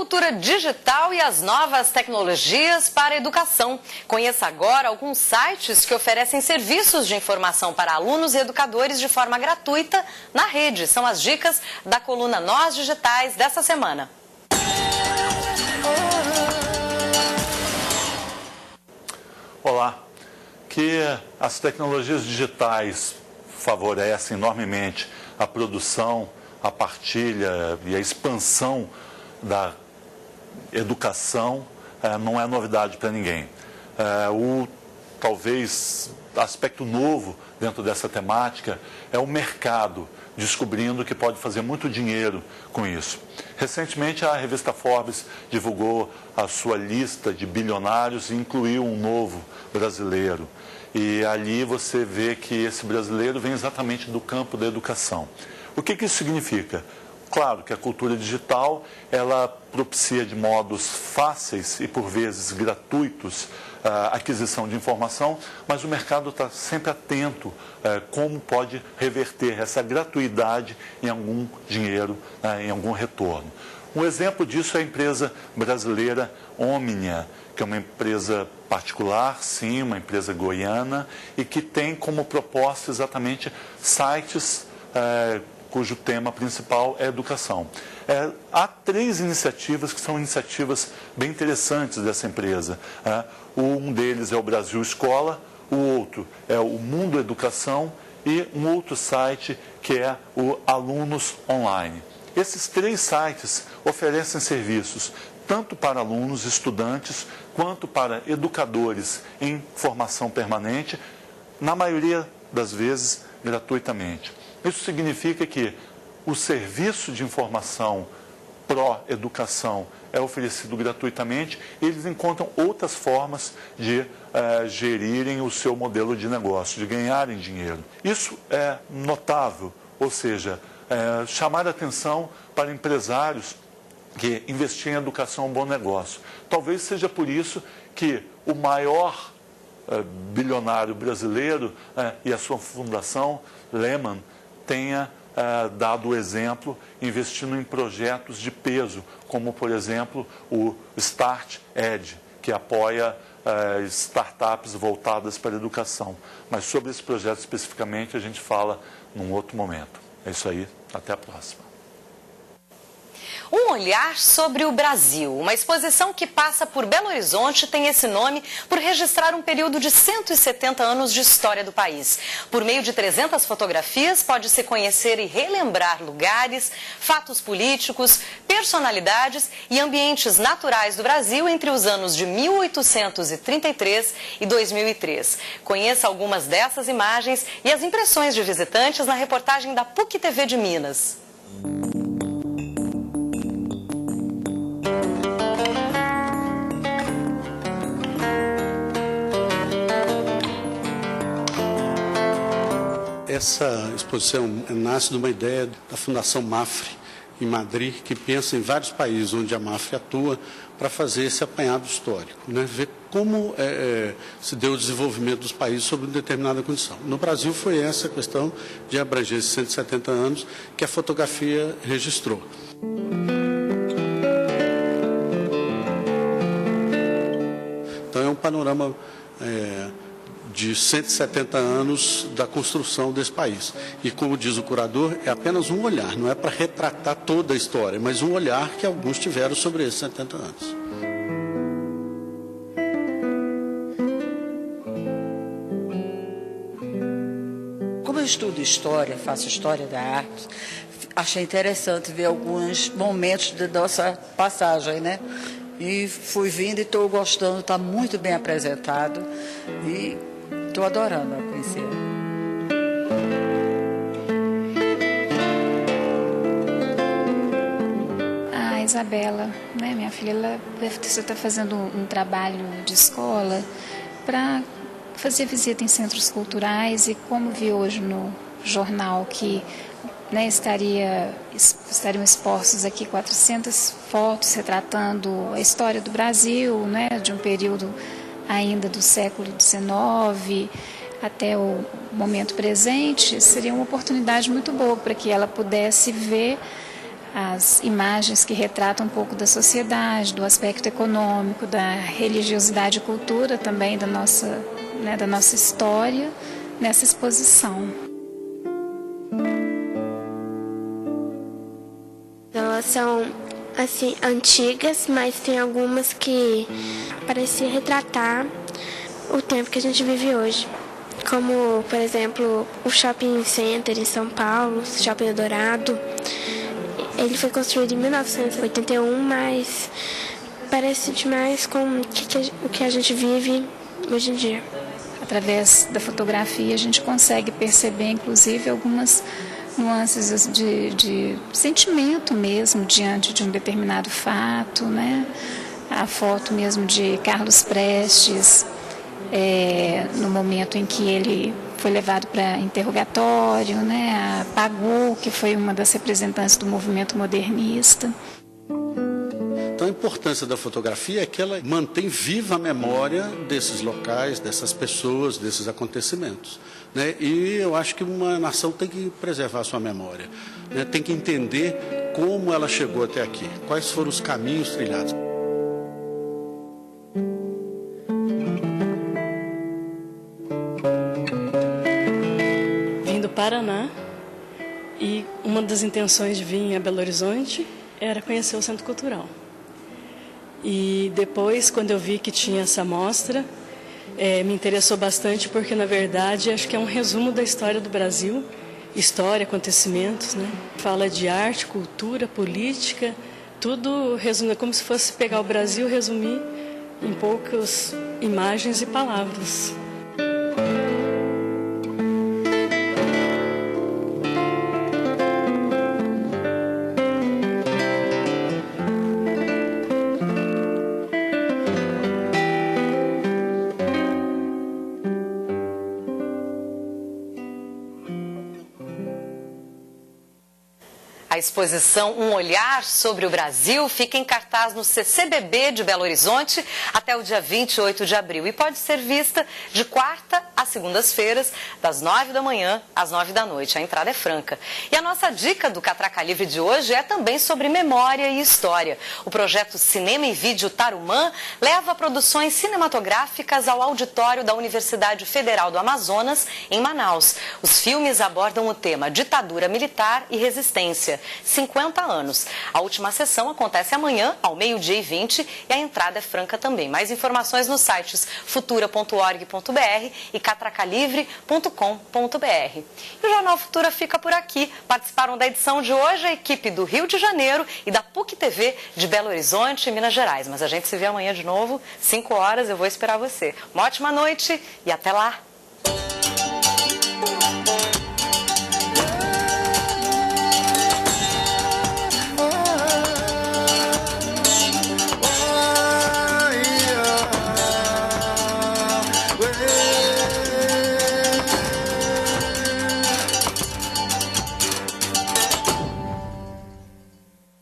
cultura digital e as novas tecnologias para a educação. Conheça agora alguns sites que oferecem serviços de informação para alunos e educadores de forma gratuita na rede. São as dicas da coluna Nós Digitais dessa semana. Olá, que as tecnologias digitais favorecem enormemente a produção, a partilha e a expansão da educação não é novidade para ninguém. Talvez aspecto novo dentro dessa temática é o mercado descobrindo que pode fazer muito dinheiro com isso. Recentemente a revista Forbes divulgou a sua lista de bilionários e incluiu um novo brasileiro. E ali você vê que esse brasileiro vem exatamente do campo da educação. O que isso significa? Claro que a cultura digital, ela propicia de modos fáceis e por vezes gratuitos a aquisição de informação, mas o mercado está sempre atento como pode reverter essa gratuidade em algum dinheiro, em algum retorno. Um exemplo disso é a empresa brasileira Omnia, que é uma empresa particular, sim, uma empresa goiana, e que tem como proposta exatamente sites cujo tema principal é educação. Há 3 iniciativas que são iniciativas bem interessantes dessa empresa. Um deles é o Brasil Escola, o outro é o Mundo Educação e um outro site que é o Alunos Online. Esses 3 sites oferecem serviços tanto para alunos, estudantes, quanto para educadores em formação permanente, na maioria das vezes gratuitamente. Isso significa que o serviço de informação pró-educação é oferecido gratuitamente e eles encontram outras formas de gerirem o seu modelo de negócio, de ganharem dinheiro. Isso é notável, ou seja, chamar a atenção para empresários que investir em educação é um bom negócio. Talvez seja por isso que o maior bilionário brasileiro e a sua fundação, Lehman, tenha dado o exemplo investindo em projetos de peso, como, por exemplo, o Start Ed, que apoia startups voltadas para a educação. Mas sobre esse projeto especificamente a gente fala num outro momento. É isso aí, até a próxima. Um olhar sobre o Brasil. Uma exposição que passa por Belo Horizonte tem esse nome por registrar um período de 170 anos de história do país. Por meio de 300 fotografias, pode-se conhecer e relembrar lugares, fatos políticos, personalidades e ambientes naturais do Brasil entre os anos de 1833 e 2003. Conheça algumas dessas imagens e as impressões de visitantes na reportagem da PUC-TV de Minas. Essa exposição nasce de uma ideia da Fundação MAFRE, em Madrid, que pensa em vários países onde a MAFRE atua para fazer esse apanhado histórico, né? Ver como se deu o desenvolvimento dos países sob uma determinada condição. No Brasil foi essa questão de abranger esses 170 anos que a fotografia registrou. Então é um panorama de 170 anos da construção desse país. E como diz o curador, é apenas um olhar, não é para retratar toda a história, mas um olhar que alguns tiveram sobre esses 70 anos. Como eu estudo história, faço história da arte, achei interessante ver alguns momentos da nossa passagem, né? E fui vindo e estou gostando, está muito bem apresentado e estou adorando conhecer. A Isabela, né, minha filha, ela deve estar fazendo um trabalho de escola para fazer visita em centros culturais e como vi hoje no jornal que estariam expostos aqui 400 fotos retratando a história do Brasil, né, de um período ainda do século XIX até o momento presente, seria uma oportunidade muito boa para que ela pudesse ver as imagens que retratam um pouco da sociedade, do aspecto econômico, da religiosidade e cultura também da nossa história nessa exposição. Elas são assim antigas, mas tem algumas que parecem retratar o tempo que a gente vive hoje. Como, por exemplo, o Shopping Center em São Paulo, o Shopping Eldorado. Ele foi construído em 1981, mas parece demais com o que a gente vive hoje em dia. Através da fotografia a gente consegue perceber, inclusive, algumas nuances de sentimento mesmo diante de um determinado fato, né? A foto mesmo de Carlos Prestes, no momento em que ele foi levado para interrogatório, né? A Pagu, que foi uma das representantes do movimento modernista. Então a importância da fotografia é que ela mantém viva a memória desses locais, dessas pessoas, desses acontecimentos, né? E eu acho que uma nação tem que preservar a sua memória, né? Tem que entender como ela chegou até aqui, quais foram os caminhos trilhados. Vim do Paraná e uma das intenções de vir a Belo Horizonte era conhecer o Centro Cultural. E depois, quando eu vi que tinha essa mostra, me interessou bastante porque, na verdade, acho que é um resumo da história do Brasil, história, acontecimentos, né? Fala de arte, cultura, política, tudo resume, como se fosse pegar o Brasil e resumir em poucas imagens e palavras. A exposição Um Olhar sobre o Brasil fica em cartaz no CCBB de Belo Horizonte até o dia 28 de abril e pode ser vista de quarta a segundas-feiras, das 9 da manhã às 9 da noite. A entrada é franca. E a nossa dica do Catraca Livre de hoje é também sobre memória e história. O projeto Cinema e Vídeo Tarumã leva produções cinematográficas ao auditório da Universidade Federal do Amazonas, em Manaus. Os filmes abordam o tema ditadura militar e resistência. 50 anos. A última sessão acontece amanhã, ao 12h20, e a entrada é franca também. Mais informações nos sites futura.org.br e catracalivre.com.br. E o Jornal Futura fica por aqui. Participaram da edição de hoje a equipe do Rio de Janeiro e da PUC TV de Belo Horizonte e Minas Gerais. Mas a gente se vê amanhã de novo, 5 horas, eu vou esperar você. Uma ótima noite e até lá!